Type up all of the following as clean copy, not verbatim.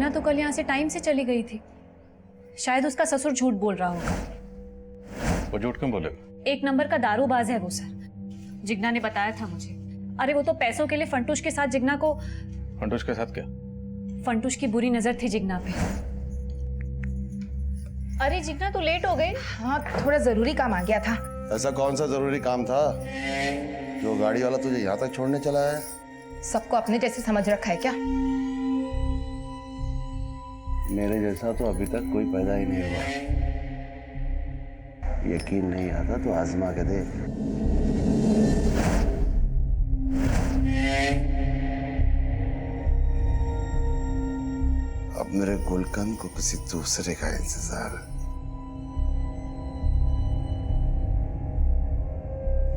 जिग्ना तो कल यहाँ से टाइम से चली गई थी। शायद उसका ससुर झूठ बोल रहा होगा। वो झूठ क्यों बोलेगा? एक नंबर का दारूबाज है वो सर। जिग्ना ने बताया था मुझे। अरे वो तो पैसों के लिए फंटूश के साथ जिग्ना को। फंटूश के साथ क्या? फंटूश की बुरी नजर थी जिग्ना पे। अरे जिग्ना तो लेट हो गई। हाँ, थोड़ा जरूरी काम आ गया था। ऐसा कौन सा जरूरी काम था जो गाड़ी वाला तुझे यहाँ तक छोड़ने चला है? सबको अपने जैसे समझ रखा है क्या? मेरे जैसा तो अभी तक कोई पैदा ही नहीं हुआ। यकीन नहीं आता तो आजमा के देख। अब मेरे गुलकंद को किसी दूसरे का इंतजार है।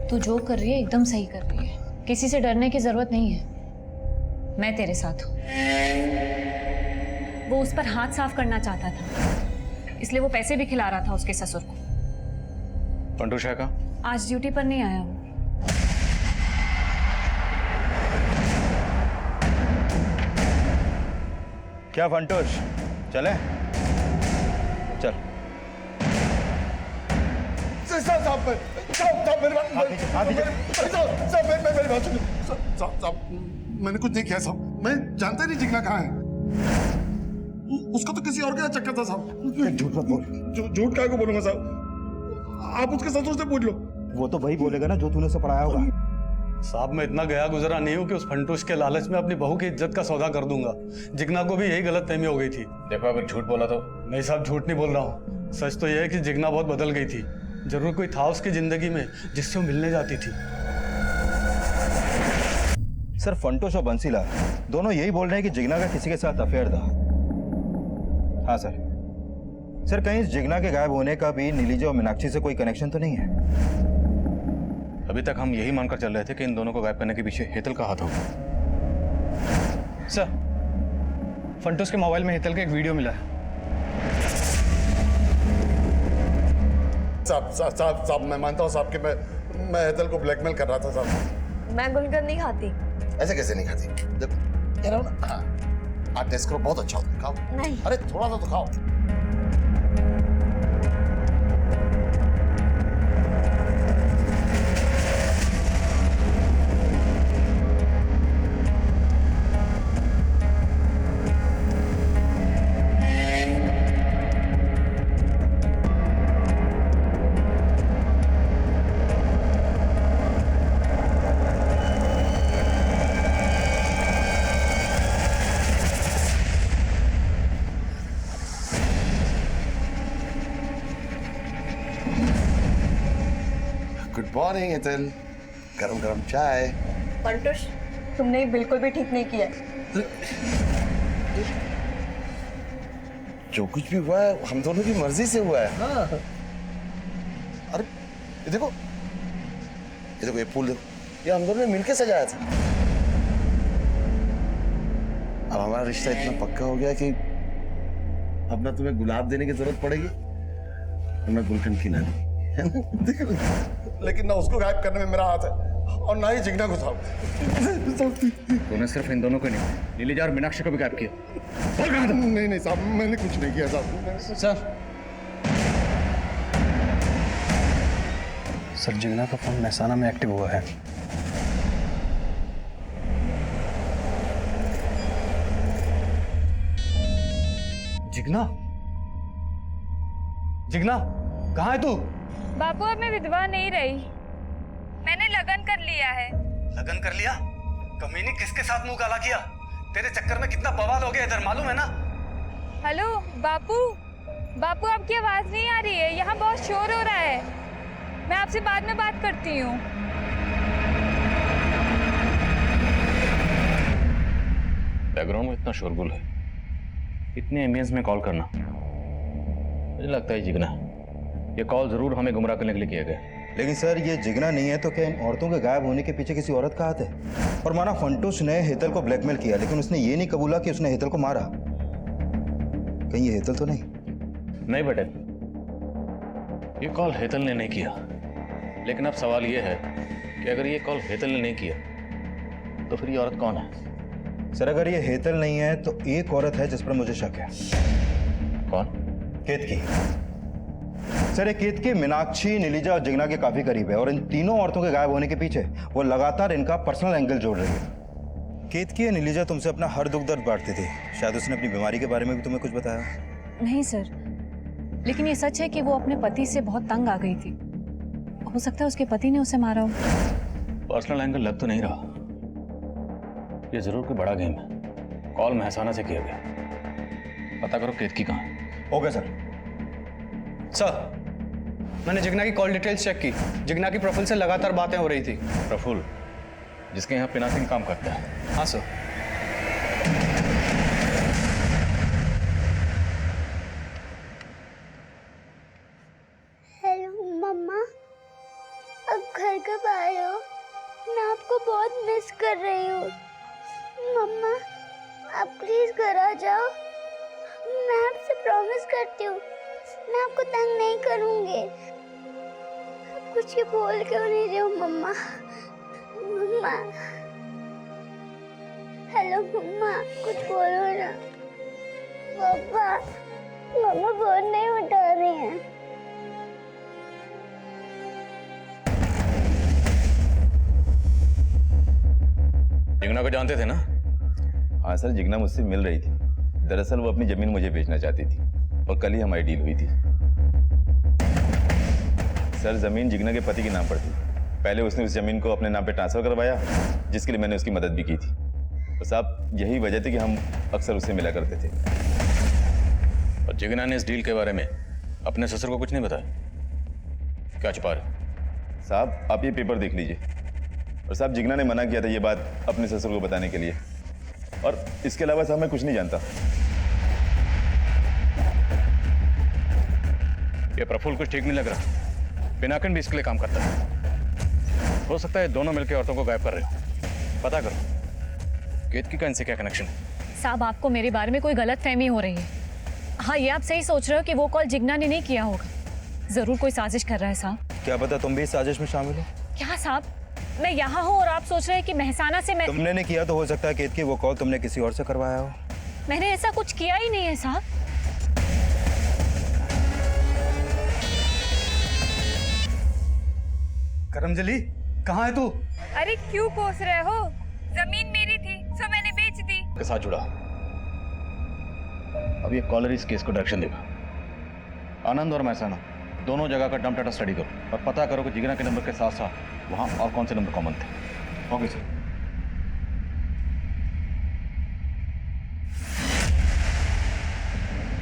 तू जो कर रही है एकदम सही कर रही है। किसी से डरने की जरूरत नहीं है। मैं तेरे साथ हूं। वो उस पर हाथ साफ करना चाहता था, इसलिए वो पैसे भी खिला रहा था उसके ससुर को। फंटूश है कहाँ? आज ड्यूटी पर नहीं आया वो। क्या फंटूश, चले? चल। मैंने कुछ नहीं किया साहब। मैं जानता नहीं जिग्ना कहाँ है। उसको तो किसी और का चक्कर था साहब। झूठ मत बोल। झूठ काहे को बोलूंगा साहब? आप उसके ससुर से पूछ लो। वो तो वही बोलेगा ना जो तूने उसे पढ़ाया होगा। साहब मैं इतना गया गुजरा नहीं हूँ कि उस फंटूश के लालच में अपनी बहू की इज्जत का सौदा कर दूंगा। जिग्ना को भी यही गलतफहमी हो गई थी। देखो अगर झूठ बोला तो। नहीं साहब झूठ नहीं बोल रहा हूँ। सच तो यह है कि जिग्ना बहुत बदल गई थी। जरूर कोई था उसकी जिंदगी में जिससे वो मिलने जाती थी। सर फंटूश और बंसीलाल दोनों यही बोल रहे हैं कि जिग्ना का किसी के साथ अफेयर था। हाँ सर। सर कहीं इस जिग्ना के गायब होने का भी नीलिजा और मीनाक्षी से कोई कनेक्शन तो नहीं है? अभी तक हम यही मानकर चल रहे थे कि इन दोनों को गायब करने के पीछे हेतल का हाथ होगा। सर फंटूश के मोबाइल में हेतल का एक वीडियो मिला है। साहब मैं मानता हूँ साहब कि मैं हेतल को ब्लैकमेल कर रहा था साहब। मैं गुलकंद नहीं खाती। ऐसे कैसे नहीं खाती? देखो कह रहा हूँ ना। हाँ आप टेस्ट करो, बहुत अच्छा होता है, खाओ। नहीं। अरे थोड़ा सा तो खाओ। Good morning Hetal. गरम गरम चाय। फंटूश तुमने बिल्कुल भी ठीक नहीं किया। जो कुछ भी हुआ है हम दोनों की मर्जी से हुआ है। हाँ। अरे ये देखो ये फूल देखो, ये हम दोनों ने मिलकर सजाया था। अब हमारा रिश्ता इतना पक्का हो गया कि अब ना तुम्हें गुलाब देने की जरूरत पड़ेगी और ना गुलकंद खिलाने। लेकिन ना उसको गायब करने में मेरा हाथ है और ना ही जिग्ना को साहब। तूने सिर्फ इन दोनों को नहीं, नीलिजा और मीनाक्षी को भी गायब किया। नहीं साहब मैंने कुछ नहीं किया साहब। सर जिग्ना का फोन महसाना में एक्टिव हुआ है। जिग्ना, जिग्ना कहाँ है तू? बापू अब मैं विधवा नहीं रही। मैंने लगन कर लिया है। लगन कर लिया? कमीनी किसके साथ मुंह काला किया? तेरे चक्कर में कितना बवाल हो गया इधर, मालूम है ना? हेलो बापू, बापू आपकी आवाज नहीं आ रही है, यहाँ बहुत शोर हो रहा है। मैं आपसे बाद में बात करती हूँ। बैकग्राउंड में इतना शोरगुल है, इतने एम्बियंस में कॉल करना, मुझे लगता है जिग्ना ये कॉल जरूर हमें गुमराह करने के लिए किया गया। लेकिन सर ये जिग्ना नहीं है तो क्या इन औरतों के गायब होने के पीछे किसी औरत का हाथ है? और माना फंटूश ने हेतल को ब्लैकमेल किया लेकिन उसने ये नहीं कबूला कि उसने हेतल को मारा। कहीं ये हेतल तो नहीं? नहीं बेटे, ये कॉल हेतल ने नहीं किया। लेकिन अब सवाल ये है कि अगर ये कॉल हेतल ने नहीं किया तो फिर ये औरत कौन है? सर अगर ये हेतल नहीं है तो एक औरत है जिस पर मुझे शक है। कौन? केतकी। सर ये केतकी मीनाक्षी, नीलिजा और जिग्ना के काफी करीब है और इन तीनों औरतों के गायब होने के पीछे वो लगातार इनका पर्सनल एंगल जोड़ रही है। केतकी या नीलिजा तुमसे अपना हर दुख दर्द बांटती थी, शायद उसने अपनी बीमारी के बारे में भी तुम्हें कुछ बताया? नहीं सर, लेकिन ये सच है कि वो अपने पति से बहुत तंग आ गई थी। हो सकता है उसके पति ने उसे मारा हो। पर्सनल एंगल लग तो नहीं रहा, ये जरूर कोई बड़ा गेम है। कॉल महसाना से किया गया, पता करो केतकी कहाँ है। Okay sir. सर मैंने जिग्ना की कॉल डिटेल्स चेक की, जिग्ना की प्रोफाइल से लगातार बातें हो रही थी। प्रफुल्ल, जिसके यहाँ पिनाकिन काम करता है? हाँ सर। हेलो मम्मा, अब घर कब आए हो? मैं आपको बहुत मिस कर रही हूँ। मम्मा आप प्लीज घर आ जाओ, मैं आपसे प्रॉमिस करती हूँ मैं आपको तंग नहीं करूँगी। आप कुछ बोल क्यों नहीं रहे हो मम्मा? मम्मा हेलो मम्मा, कुछ बोलो ना। पापा, मम्मा फोन नहीं उठा रही हैं। जिग्ना को जानते थे ना? हाँ सर, जिग्ना मुझसे मिल रही थी। दरअसल वो अपनी जमीन मुझे बेचना चाहती थी और कल ही हमारी डील हुई थी। सर जमीन जिग्ना के पति के नाम पर थी। पहले उसने उस जमीन को अपने नाम पे ट्रांसफर करवाया, जिसके लिए मैंने उसकी मदद भी की थी। तो साहब यही वजह थी कि हम अक्सर उससे मिला करते थे। और जिग्ना ने इस डील के बारे में अपने ससुर को कुछ नहीं बताया? क्या छुपा रहे? साहब आप ये पेपर देख लीजिए। और साहब जिग्ना ने मना किया था ये बात अपने ससुर को बताने के लिए, और इसके अलावा साहब मैं कुछ नहीं जानता। ये प्रफुल्ल कुछ ठीक नहीं लग रहा। पिनाकिन भी इसके लिए काम करता है। हो सकता है दोनों मिलकर औरतों को गायब कर रहे हो। पता करो केतकी का इनसे क्या कनेक्शन है। साहब आपको मेरे बारे में कोई गलत फहमी हो रही है। हाँ ये आप सही सोच रहे हो कि वो कॉल जिग्ना ने नहीं किया होगा। जरूर कोई साजिश कर रहा है साहब। क्या पता तुम भी इस साजिश में शामिल हो? क्या साहब, मैं यहाँ हूँ और आप सोच रहे हैं कि महसाना से मैं... तुमने नहीं किया तो हो सकता है केतकी वो कॉल तुमने किसी और से करवाया हो। मैंने ऐसा कुछ किया ही नहीं है साहब। करमजली कहाँ है तू? अरे क्यों कोस रहे हो? जमीन मेरी थी सो मैंने बेच दी। के साथ जुड़ा। अब ये कॉलर इस केस को डायरेक्शन देगा। आनंद और महसाना दोनों जगह का डंप डाटा स्टडी करो और पता करो कि जिग्ना के नंबर के साथ साथ वहां और कौन से नंबर कॉमन थे। Okay sir.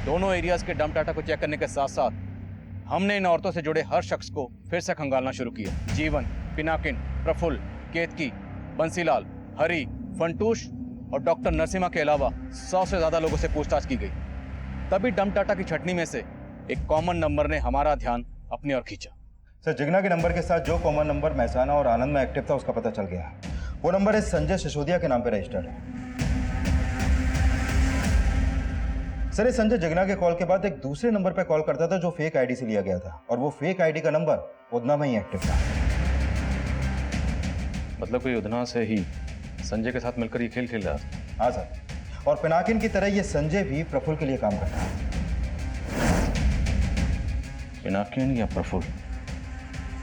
दोनों एरियाज के डंप डाटा को चेक करने के साथ साथ हमने इन औरतों से जुड़े हर शख्स को फिर से खंगालना शुरू किया। जीवन, पिनाकिन, प्रफुल्ल, केतकी, बंसीलाल, हरी, फंटूश और डॉक्टर नरसिम्हा के अलावा 100 से ज्यादा लोगों से पूछताछ की गई। तभी डंप डाटा की छटनी में से एक कॉमन नंबर ने हमारा ध्यान अपनी ओर खींचा। सर जिग्ना के नंबर के साथ जो कॉमन नंबर महसाना और आनंद में एक्टिव था उसका पता चल गया। वो नंबर है संजय सिसोदिया के नाम पे रजिस्टर्ड है। सर ये संजय जिग्ना के कॉल के बाद एक दूसरे नंबर पे कॉल करता था जो फेक आईडी से लिया गया था, और वो फेक आईडी का नंबर उधना में ही एक्टिव था। मतलब कोई उधना से ही संजय के साथ मिलकर ये खेल खेल रहा था। हाँ सर, और पिनाकिन की तरह ये संजय भी प्रफुल्ल के लिए काम करता है। पिनाकिन या प्रफुल्ल,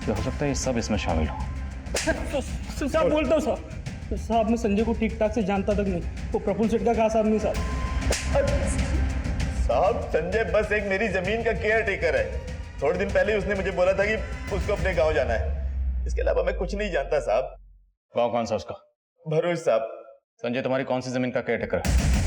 क्या हो सकता है ये सब इसमें शामिल हो? साहब बोलता हूँ साहब मैं संजय को ठीक ठाक से जानता तक नहीं। वो प्रफुल्ल सेठ का खास आदमी साहब। साहब संजय बस एक मेरी जमीन का केयर टेकर है। थोड़े दिन पहले उसने मुझे बोला था कि उसको अपने गांव जाना है। इसके अलावा मैं कुछ नहीं जानता साहब। गाँव कौन सा उसका? भरूच साहब। संजय तुम्हारी कौन सी जमीन का केयर टेकर है?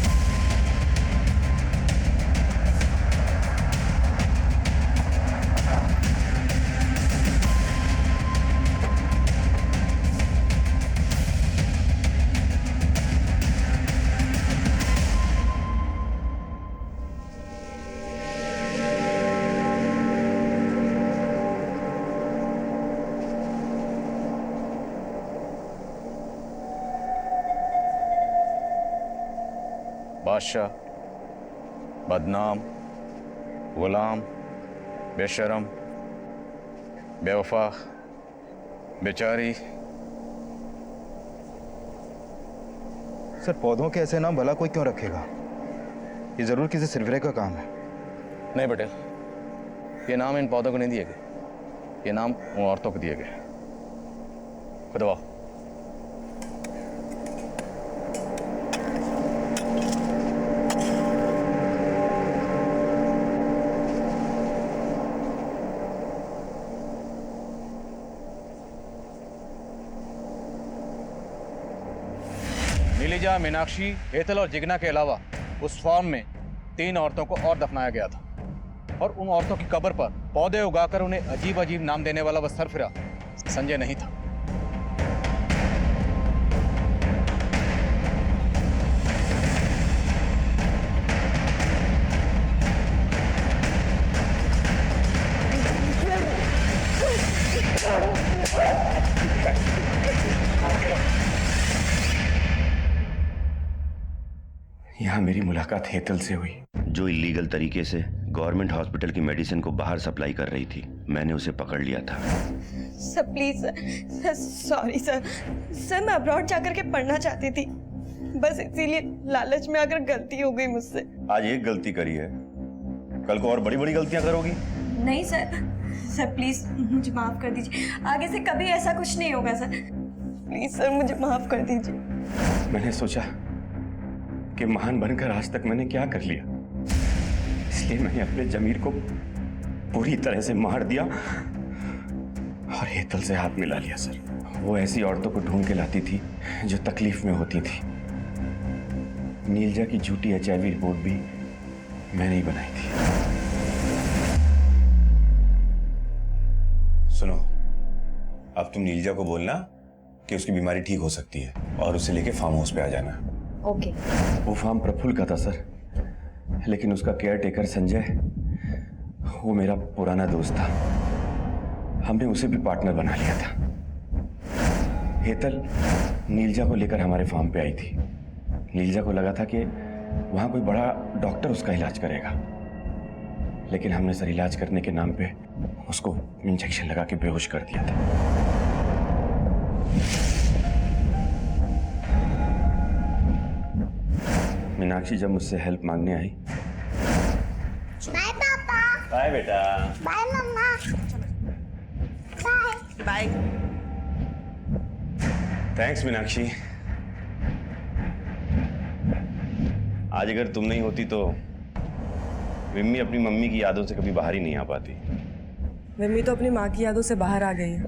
बादशाह, बदनाम, गुलाम, बेशरम, बेवफा, बेचारी, सर पौधों के ऐसे नाम भला कोई क्यों रखेगा? ये जरूर किसी सिरफिरे का काम है। नहीं पटेल, ये नाम इन पौधों को नहीं दिए गए, ये नाम उन औरतों को दिए गए। खुदवा नीलिजा, मीनाक्षी, हेतल और जिग्ना के अलावा उस फॉर्म में 3 औरतों को और दफनाया गया था, और उन औरतों की कब्र पर पौधे उगाकर उन्हें अजीब अजीब नाम देने वाला वह सरफिरा संजय नहीं था। यहाँ मेरी मुलाकात हेतल से हुई, जो इलीगल तरीके से गवर्नमेंट हॉस्पिटल की मेडिसिन को बाहर सप्लाई कर रही थी। मैंने उसे पकड़ लिया था। Sir please sir, sorry sir. Sir मैं अब्रॉड जाकर के पढ़ना चाहती थी, बस इसीलिए लालच में आकर गलती हो गई मुझसे। आज एक गलती करी है, कल को और बड़ी बड़ी गलतियां करोगी। नहीं सर, सर प्लीज मुझे माफ कर दीजिए, आगे से कभी ऐसा कुछ नहीं होगा सर। प्लीज सर मुझे माफ कर दीजिए। मैंने सोचा कि महान बनकर आज तक मैंने क्या कर लिया, इसलिए मैंने अपने जमीर को पूरी तरह से मार दिया और हेतल से हाथ मिला लिया। सर, वो ऐसी औरतों को ढूंढ के लाती थी जो तकलीफ में होती थी। नीलजा की झूठी HIV रिपोर्ट भी मैंने ही बनाई थी। सुनो, अब तुम नीलजा को बोलना कि उसकी बीमारी ठीक हो सकती है और उसे लेके फार्म हाउस पे आ जाना। ओके। वो फार्म प्रफुल्ल का था सर, लेकिन उसका केयर टेकर संजय, वो मेरा पुराना दोस्त था। हमने उसे भी पार्टनर बना लिया था। हेतल नीलजा को लेकर हमारे फार्म पे आई थी। नीलजा को लगा था कि वहां कोई बड़ा डॉक्टर उसका इलाज करेगा, लेकिन हमने सर इलाज करने के नाम पे उसको इंजेक्शन लगा के बेहोश कर दिया था। मीनाक्षी जब मुझसे हेल्प मांगने आई, बाय पापा, बाय बेटा, बाय मम्मा, बाय बाय। थैंक्स मीनाक्षी। आज अगर तुम नहीं होती तो विम्मी अपनी मम्मी की यादों से कभी बाहर ही नहीं आ पाती। विम्मी तो अपनी माँ की यादों से बाहर आ गई है,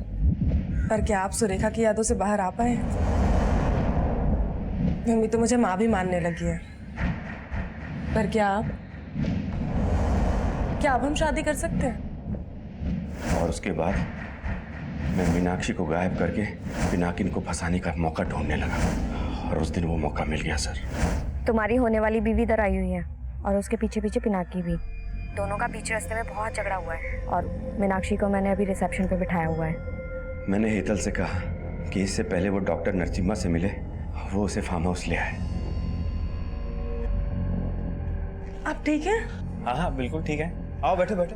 पर क्या आप सुरेखा की यादों से बाहर आ पाए? विम्मी तो मुझे माँ भी मानने लगी है, पर क्या अब हम शादी कर सकते हैं? और उसके बाद मैं मीनाक्षी को गायब करके पिनाकिन को फंसाने का मौका ढूंढने लगा, और उस दिन वो मौका मिल गया। सर, तुम्हारी होने वाली बीवी इधर आई हुई है और उसके पीछे पीछे पिनाकी भी। दोनों का बीच रास्ते में बहुत झगड़ा हुआ है, और मीनाक्षी को मैंने अभी रिसेप्शन पे बिठाया हुआ है। मैंने हेतल से कहा कि इससे पहले वो डॉक्टर नरसिम्हा से मिले, वो उसे फार्म हाउस ले आए। आप ठीक हैं? हाँ हाँ बिल्कुल ठीक है, आओ बैठो बैठो।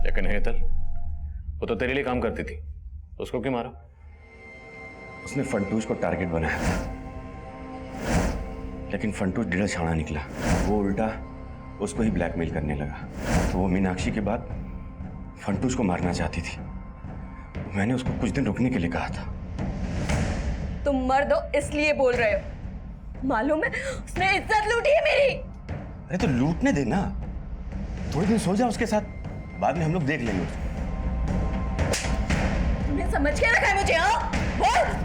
लेकिन हेतल, वो तो तेरे लिए काम करती थी, उसको क्यों मारा? उसने फंटूश को टारगेट बनाया था, लेकिन फंटूश ढीला छाड़ा निकला। वो उल्टा उसको ही ब्लैकमेल करने लगा, तो वो मीनाक्षी के बाद फंटूश को मारना चाहती थी। मैंने उसको कुछ दिन रुकने के लिए कहा था। तुम मर्द हो इसलिए बोल रहे हो, मालूम है उसने इज्जत लूटी है मेरी। अरे तो लूटने देना, थोड़े दिन सो जा उसके साथ, बाद में हम लोग देख लेंगे उसको। तुमने समझ के रखा है मुझे? हाँ बोल।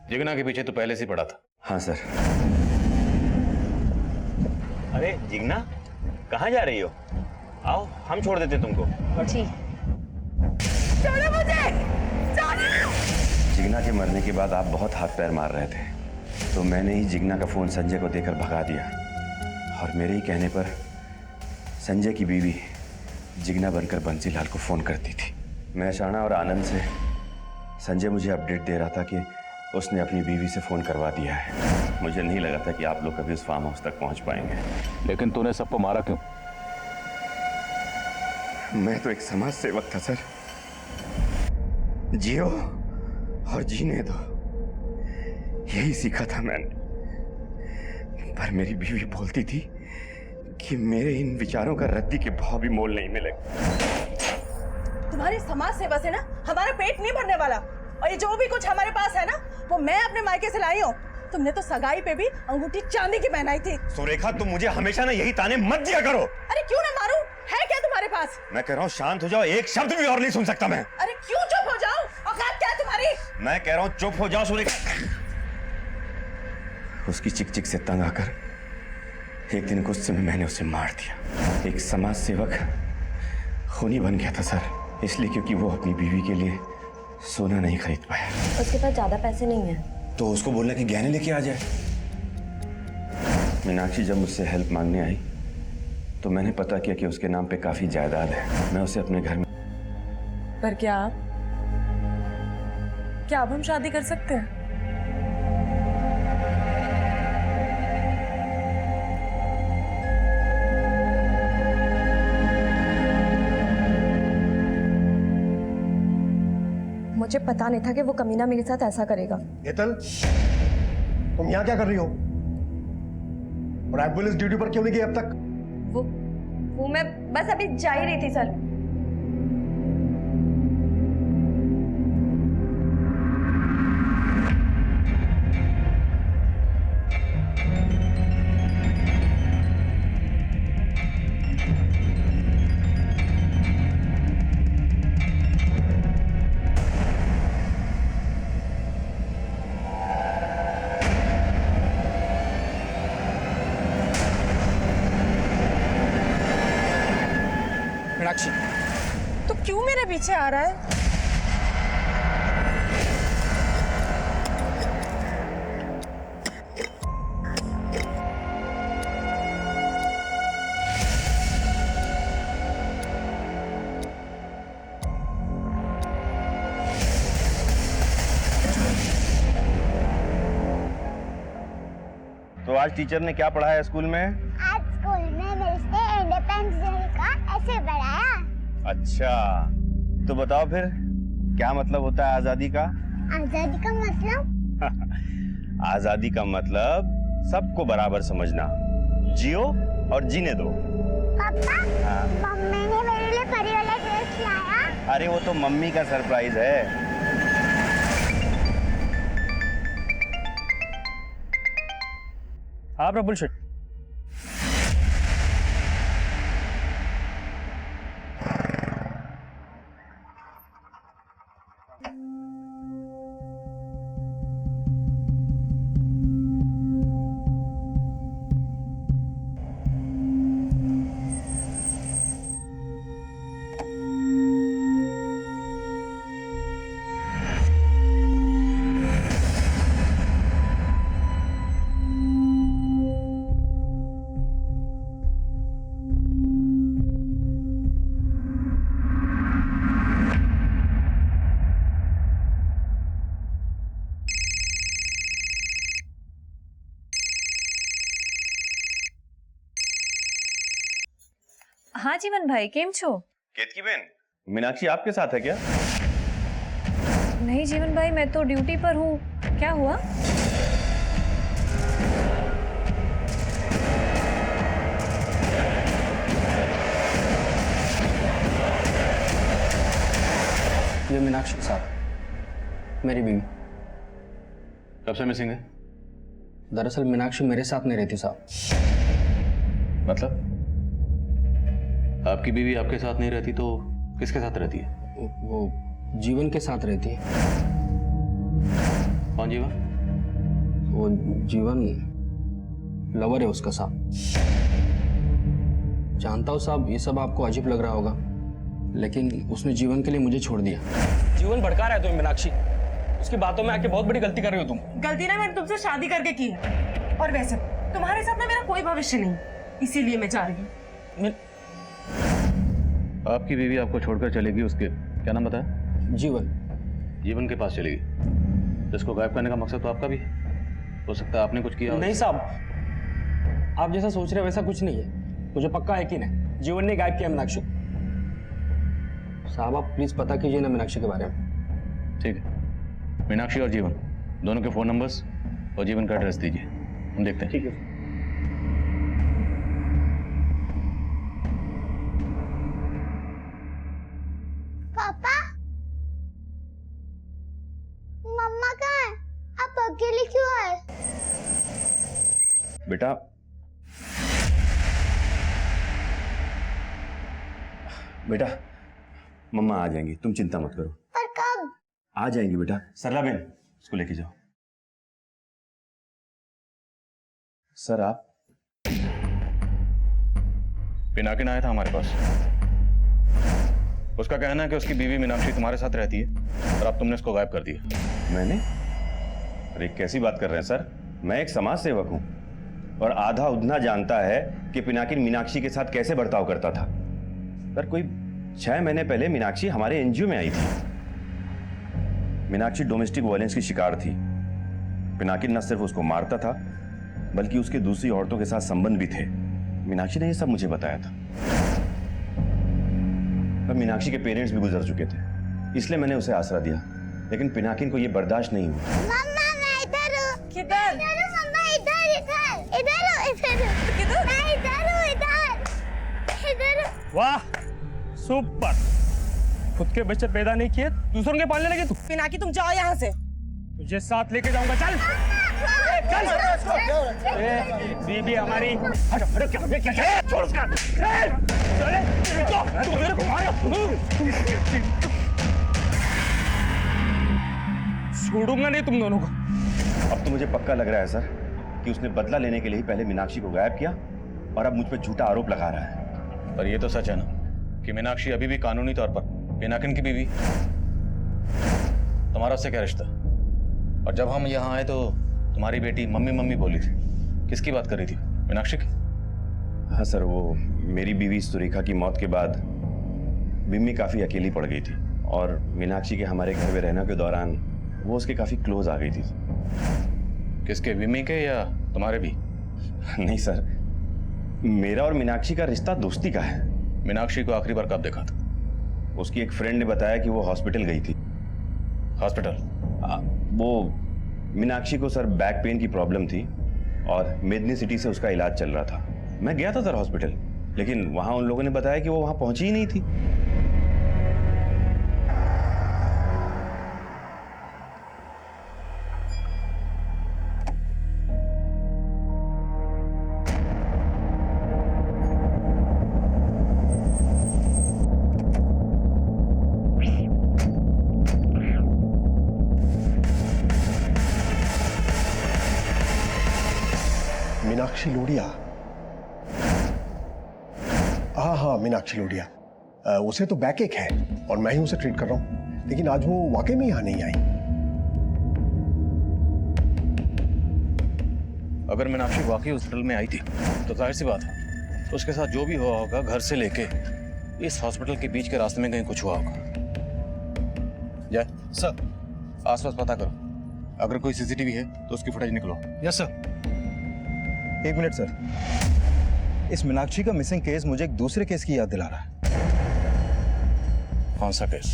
जिग्ना के पीछे तो पहले से पड़ा था। हाँ सर। अरे जिग्ना, कहाँ जा रही हो? आओ, हम छोड़ देते तुमको। जी। छोड़ो मुझे, छोड़ो। जिग्ना के मरने के बाद आप बहुत हाथ पैर मार रहे थे, तो मैंने ही जिग्ना का फोन संजय को देकर भगा दिया, और मेरे ही कहने पर संजय की बीवी जिग्ना बनकर बंसीलाल को फोन करती थी। मैं शाना और आनंद से संजय मुझे अपडेट दे रहा था कि उसने अपनी बीवी से फोन करवा दिया है। मुझे नहीं लगा था कि आप लोग कभी उस फार्म हाउस तक पहुंच पाएंगे। लेकिन तूने सबको मारा क्यों? मैं तो एक समाज सेवक था सर। जियो और जीने दो, यही सीखा था मैंने। पर मेरी बीवी बोलती थी कि मेरे इन विचारों का रद्दी के भाव भी मोल नहीं मिलेगा। तुम्हारी समाज सेवा से ना हमारा पेट नहीं भरने वाला, और ये जो भी कुछ हमारे पास है ना वो मैं अपने मायके से लाई हूँ। तुमने तो सगाई पे भी अंगूठी चांदी की पहनाई थी। सुरेखा, तुम मुझे हमेशा ना यही ताने मत दिया करो। अरे क्यों ना मारूं? है क्या तुम्हारे पास? मैं कह रहा हूँ शांत हो जाओ, एक शब्द भी और नहीं सुन सकता मैं। अरे क्यों चुप हो जाओ? औकात क्या है तुम्हारी? मैं कह रहा हूँ चुप हो जाओ सुरेखा। उसकी चिक चिक से तंग आकर एक दिन गुस्से में मैंने उसे मार दिया। एक समाज सेवक खूनी बन गया था सर, इसलिए क्योंकि वो अपनी बीवी के लिए सोना नहीं खरीद पाया। उसके पास ज्यादा पैसे नहीं है तो उसको बोलना कि गहने लेके आ जाए। मीनाक्षी जब मुझसे हेल्प मांगने आई तो मैंने पता किया कि उसके नाम पे काफी जायदाद है। मैं उसे अपने घर में। पर क्या अब हम शादी कर सकते हैं? मुझे पता नहीं था कि वो कमीना मेरे साथ ऐसा करेगा। हेतल, तुम यहाँ क्या कर रही हो? और एम्बुलेंस ड्यूटी पर क्यों नहीं गई अब तक? वो मैं बस अभी जा ही रही थी सर। मीनाक्षी, तो क्यों मेरे पीछे आ रहा है? तो आज टीचर ने क्या पढ़ाया स्कूल में? आज स्कूल में मिलते इंडिपेंडेंस डे का ऐसे पढ़ाया। अच्छा, तो बताओ फिर क्या मतलब होता है आजादी का? आजादी का मतलब? आजादी का मतलब सबको बराबर समझना, जियो और जीने दो। पापा, मम्मी ने मेरे लिए परी वाला ड्रेस लाया। अरे वो तो मम्मी का सरप्राइज है। हाँ प्रफुल्ल शेठ। हाँ जीवन भाई, केम छो? केतकी बेन, मीनाक्षी आपके साथ है क्या? नहीं जीवन भाई, मैं तो ड्यूटी पर हूँ। क्या हुआ? ये मीनाक्षी साहब, मेरी बीवी। कब से मिसिंग है? दरअसल मीनाक्षी मेरे साथ नहीं रहती साहब। मतलब आपकी बीवी आपके साथ नहीं रहती तो किसके साथ रहती है? वो जीवन के साथ रहती है। कौन जीवन? वो जीवन लवर है उसका साहब। जानता हूँ साहब, ये सब आपको अजीब लग रहा होगा, लेकिन उसने जीवन के लिए मुझे छोड़ दिया। जीवन भड़का रहा है तुम्हें मीनाक्षी। उसकी बातों में आके बहुत बड़ी गलती कर रही हो तुम। गलती ना मैंने तुमसे शादी करके की है, और वैसे तुम्हारे साथ ना मेरा कोई भविष्य नहीं, इसीलिए मैं जा रही हूँ। आपकी बीवी आपको छोड़कर चलेगी, उसके क्या नाम बताया? जीवन। जीवन के पास चलेगी? तो इसको गायब करने का मकसद तो आपका भी है। हो सकता है आपने कुछ किया हो। नहीं साहब, आप जैसा सोच रहे हैं वैसा कुछ नहीं है। मुझे पक्का यकीन है जीवन ने गायब किया मीनाक्षी को। साहब आप प्लीज पता कीजिए ना मीनाक्षी के बारे में। ठीक है, मीनाक्षी और जीवन दोनों के फोन नंबर्स और जीवन का एड्रेस दीजिए, हम देखते हैं। ठीक है। पापा, मम्मा कहाँ है? आप अकेले क्यों आए? बेटा बेटा मम्मा आ जाएंगी, तुम चिंता मत करो। पर कब? आ जाएंगी बेटा। सरला बहन इसको लेके जाओ। सर आप? पिनाकिन आया था हमारे पास। उसका कहना है कि उसकी बीवी मीनाक्षी तुम्हारे साथ रहती है और अब तुमने उसको गायब कर दिया। मैंने? अरे कैसी बात कर रहे हैं सर, मैं एक समाज सेवक हूं और आधा उधना जानता है कि पिनाकिन मीनाक्षी के साथ कैसे बर्ताव करता था। सर कोई 6 महीने पहले मीनाक्षी हमारे एनजीओ में आई थी। मीनाक्षी डोमेस्टिक वायलेंस की शिकार थी। पिनाकिन न सिर्फ उसको मारता था बल्कि उसके दूसरी औरतों के साथ संबंध भी थे। मीनाक्षी ने यह सब मुझे बताया था। पर मीनाक्षी के पेरेंट्स भी गुजर चुके थे, इसलिए मैंने उसे आसरा दिया, लेकिन पिनाकिन को यह बर्दाश्त नहीं हुआ। मम्मा मैं इधर हूँ। किधर? इधर हूँ मम्मा, इधर इधर इधर हूँ इधर। किधर? मैं इधर हूँ इधर इधर। वाह सुपर, खुद के बच्चे पैदा नहीं किए दूसरों के पालने लगे तू। पिनाकी तुम जाओ यहाँ से। तुझे साथ लेके जाऊंगा, चल चल। बीबी हमारी। हटो हटो, क्या छोड़ उसका। तू मेरे को मारो। छोड़ूंगा नहीं तुम दोनों को। अब तो मुझे पक्का लग रहा है सर कि उसने बदला लेने के लिए ही पहले मीनाक्षी को गायब किया और अब मुझ पर झूठा आरोप लगा रहा है। पर यह तो सच है ना कि मीनाक्षी अभी भी कानूनी तौर पर पिनाकिन की बीवी। तुम्हारा उससे क्या रिश्ता? और जब हम यहाँ आए तो तुम्हारी बेटी मम्मी मम्मी बोली थी। किसकी बात कर रही थी? मीनाक्षी की? हाँ सर, वो मेरी बीवी सुरेखा की मौत के बाद बिम्मी काफी अकेली पड़ गई थी और मीनाक्षी के हमारे घर में रहने के दौरान वो उसके काफी क्लोज आ गई थी। किसके, बिम्मी के या तुम्हारे भी? नहीं सर, मेरा और मीनाक्षी का रिश्ता दोस्ती का है। मीनाक्षी को आखिरी बार कब देखा था? उसकी एक फ्रेंड ने बताया कि वो हॉस्पिटल गई थी। हॉस्पिटल? वो मीनाक्षी को सर बैक पेन की प्रॉब्लम थी और मेदनी सिटी से उसका इलाज चल रहा था। मैं गया था सर हॉस्पिटल, लेकिन वहां उन लोगों ने बताया कि वो वहां पहुंची ही नहीं थी। मीनाक्षी लोढ़िया? हाँ मीनाक्षी लोढ़िया। उसे तो बैक एक है और मैं ही उसे ट्रीट कर रहा हूं, लेकिन आज वो वाकई में यहाँ नहीं आई। अगर मीनाक्षी वाकई हॉस्पिटल में आई थी तो जाहिर सी बात है तो उसके साथ जो भी हुआ होगा घर से लेके इस हॉस्पिटल के बीच के रास्ते में कहीं कुछ हुआ होगा। जय सर। आसपास पता करो, अगर कोई सीसीटीवी है तो उसकी फुटेज निकलो। Yes sir. एक मिनट सर, इस मीनाक्षी का मिसिंग केस मुझे एक दूसरे केस की याद दिला रहा है। कौन सा केस?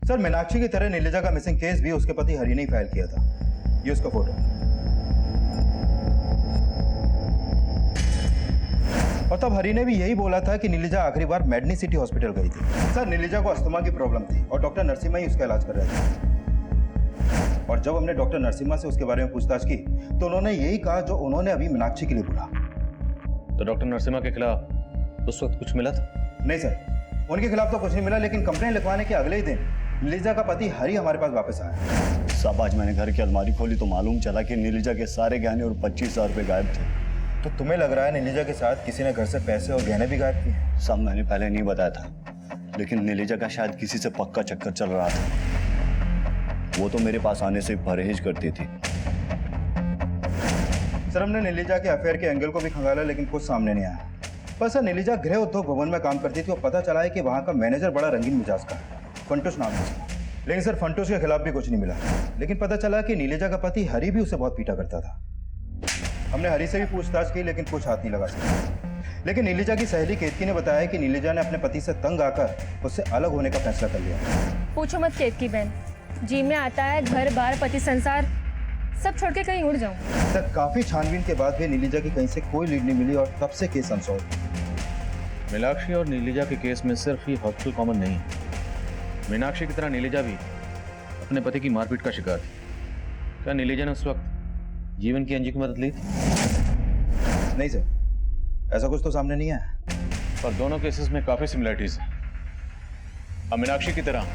सर मीनाक्षी की तरह नीलिजा का मिसिंग केस भी उसके पति हरि ने ही फाइल किया था। ये उसका फोटो। और तब हरि ने भी यही बोला था कि नीलिजा आखिरी बार मेडनी सिटी हॉस्पिटल गई थी। सर नीलिजा को अस्थमा की प्रॉब्लम थी और डॉक्टर नरसिम्हा ही उसका इलाज कर रहे थे। और जब हमने डॉक्टर नरसिम्हा से उसके बारे में पूछताछ की तो उन्होंने यही कहा जो उन्होंने अभी मीनाक्षी के लिए बोला। तो डॉक्टर नरसिम्हा के खिलाफ उस वक्त कुछ मिला था? नहीं सर, उनके खिलाफ तो कुछ नहीं मिला, लेकिन कंप्लेंट लिखवाने के अगले ही दिन नीलिजा का पति हरि हमारे पास वापस आया। साहब आज मैंने घर की अलमारी खोली तो मालूम चला कि नीलिजा के सारे गहने और 25,000 रुपये गायब थे। तो तुम्हें लग रहा है नीलिजा के साथ किसी ने घर से पैसे और गहने भी गायब किए? साहब मैंने पहले नहीं बताया था, लेकिन नीलिजा का शायद किसी से पक्का चक्कर चल रहा था। वो तो मेरे पास आने से परहेज करती थी। सर हमने नीलिजा के अफेयर के एंगल को भी खंगाला, लेकिन कुछ सामने नहीं आया। पर सर नीलिजा गृह उद्योग भवन में काम करती थी और पता चला है कि वहाँ का मैनेजर बड़ा रंगीन मिजाज का है, फंटूश नाम है। लेकिन सर फंटूश के खिलाफ भी कुछ नहीं मिला। लेकिन पता चला कि नीलेजा का पति हरी भी उसे बहुत पीटा करता था। हमने हरी से भी पूछताछ की लेकिन कुछ हाथ नहीं लगा सका। लेकिन नीलेजा की सहेली केतकी ने बताया कि नीलेजा ने अपने पति से तंग आकर उससे अलग होने का फैसला कर लिया। पूछो मत केतकी बहन, जी में आता है घर बार पति संसार सब छोड़ के कहीं उड़ जाऊं। सर काफी छानबीन के बाद भी नीलेजा की कहीं से कोई लीड नहीं मिली और तब से केस अनसॉल्व। मीनाक्षी और नीलिजा के केस में सिर्फ ये हॉस्पिटल कॉमन नहीं है। मीनाक्षी की तरह नीलिजा भी अपने पति की मारपीट का शिकार थी। क्या नीलिजा ने उस वक्त जीवन की अंजी की मदद ली थी? नहीं सर, ऐसा कुछ तो सामने नहीं है। पर दोनों केसेस में काफी सिमिलरिटीज हैं। अब मीनाक्षी की तरह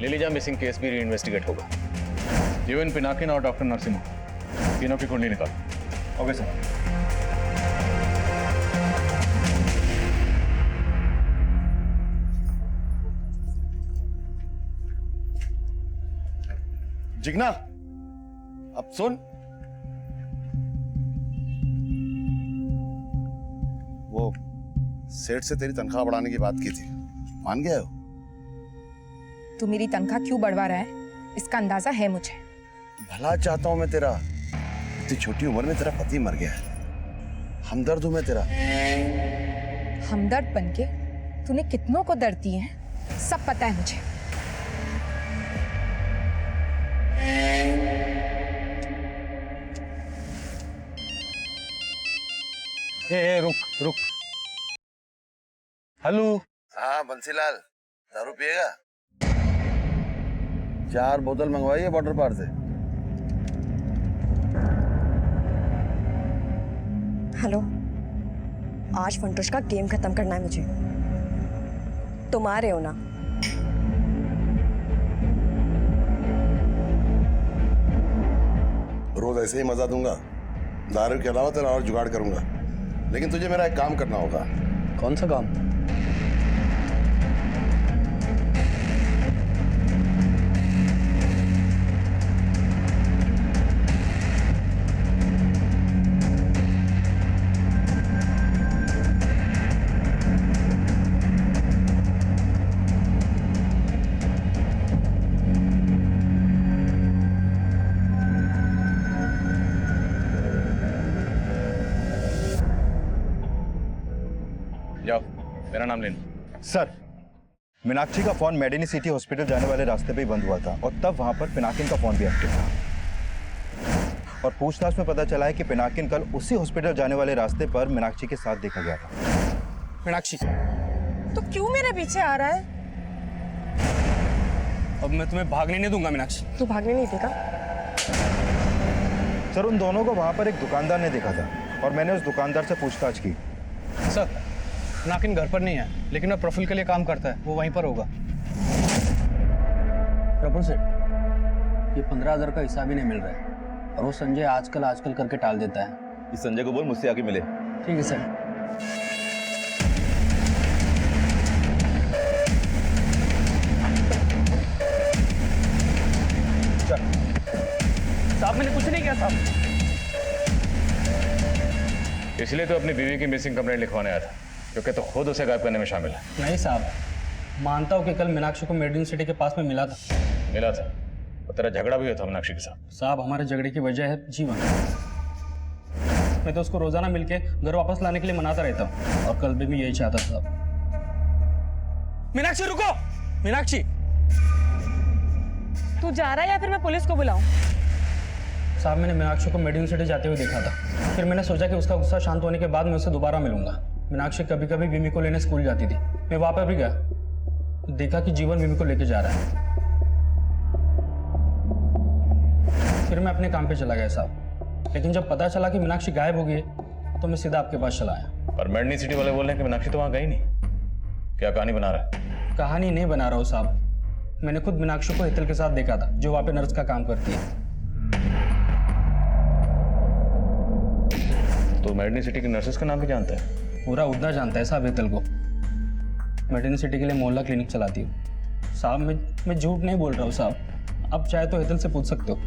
नीलिजा मिसिंग केस भी रीइन्वेस्टिगेट होगा। जीवन, पिनाकिन और डॉक्टर नरसिम्हा तीनों की कुंडली निकालो। Okay sir. जिग्ना, अब सुन, वो सेठ से तेरी तनख्वाह बढ़ाने की बात की थी, मान गया हो? तू मेरी तनख्वाह क्यों बढ़वा रहा है इसका अंदाजा है मुझे। भला चाहता हूं मैं तेरा। इतनी छोटी उम्र में तेरा पति मर गया है, हमदर्द हूं मैं तेरा। हमदर्द बनके तूने कितनों को दर्द दिए हैं सब पता है मुझे। रुक रुक। हेलो। हाँ बंसीलाल, दारू पिएगा? 4 बोतल मंगवाइए वाटर पार्क से। हेलो, आज फंटूश का गेम खत्म करना है मुझे। तुम आ रहे हो ना? रोज ऐसे ही मजा दूंगा, दारू के अलावा तेरा और जुगाड़ करूंगा। लेकिन तुझे मेरा एक काम करना होगा। कौन सा काम? जाओ, मेरा नाम लेना। सर, मीनाक्षी का फोन मेडिनी सिटी हॉस्पिटल जाने वाले रास्ते पे ही बंद हुआ था और तब वहां पर पिनाकिन का फोन भी एक्टिव था। और पूछताछ में पता चला है कि पिनाकिन कल उसी हॉस्पिटल जाने वाले रास्ते पर मीनाक्षी के साथ देखा गया था। मीनाक्षी, तो क्यों मेरे पीछे आ रहा है? अब मैं तुम्हें भागने नहीं दूंगा मीनाक्षी। तू भागने नहीं देगा? सर, उन दोनों को वहां पर एक दुकानदार ने देखा था और मैंने उस दुकानदार से पूछताछ की। सर, नाकिन घर पर नहीं है, लेकिन वह प्रफुल्ल के लिए काम करता है, वो वहीं पर होगा। प्रफुल्ल सेठ, ये 15,000 का हिसाब ही नहीं मिल रहा है और वो संजय आजकल करके टाल देता है। इस संजय को बोल मुझसे आके मिले। ठीक है सर। साहब, मैंने कुछ नहीं किया साहब। इसलिए तो अपनी बीवी की मिसिंग कंप्लेंट लिखवाने आया था, क्योंकि तो खुद उसे गायब करने में शामिल है। नहीं साहब, मानता हूँ कि कल मीनाक्षी को मेडिन सिटी के पास में मिला था। मिला था? और तेरा झगड़ा भी हुआ था मीनाक्षी के साथ? साहब, हमारे झगड़े की वजह है जीवन। मैं तो उसको रोजाना मिलके घर वापस लाने के लिए मनाता रहता हूँ और कल भी मैं यही चाहता था। मीनाक्षी रुको! मीनाक्षी, तू जा रहा है या फिर मैं पुलिस को बुलाऊं? साहब, मैंने मीनाक्षी को मेडिन सिटी जाते हुए देखा था। फिर मैंने सोचा कि उसका गुस्सा शांत होने के बाद मैं उसे दोबारा मिलूंगा। मीनाक्षी कभी कभी विमी को लेने स्कूल जाती थी। मैं वहां पर भी गया, देखा कि जीवन विमी को लेके जा रहा है। फिर मैं अपने काम पे चला गया साहब, लेकिन जब पता चला कि मीनाक्षी गायब हो गई तो मैं सीधा आपके पास चला आया। पर मेडनी सिटी वाले बोल रहे हैं कि मीनाक्षी तो वहां गई नहीं। क्या कहानी बना रहा है? कहानी नहीं बना रहा हूँ साहब, मैंने खुद मीनाक्षी को हितल के साथ देखा था, जो वहां पे नर्स का काम करती है। तो मेडनी सिटी की नर्सेस का नाम भी जानता है? पूरा उद्दा जानता है साहब हितल को। मेडिनी सिटी के लिए मोहल्ला क्लिनिक चलाती हूँ साहब। मैं झूठ नहीं बोल रहा हूँ साहब, आप चाहे तो हितल से पूछ सकते हो।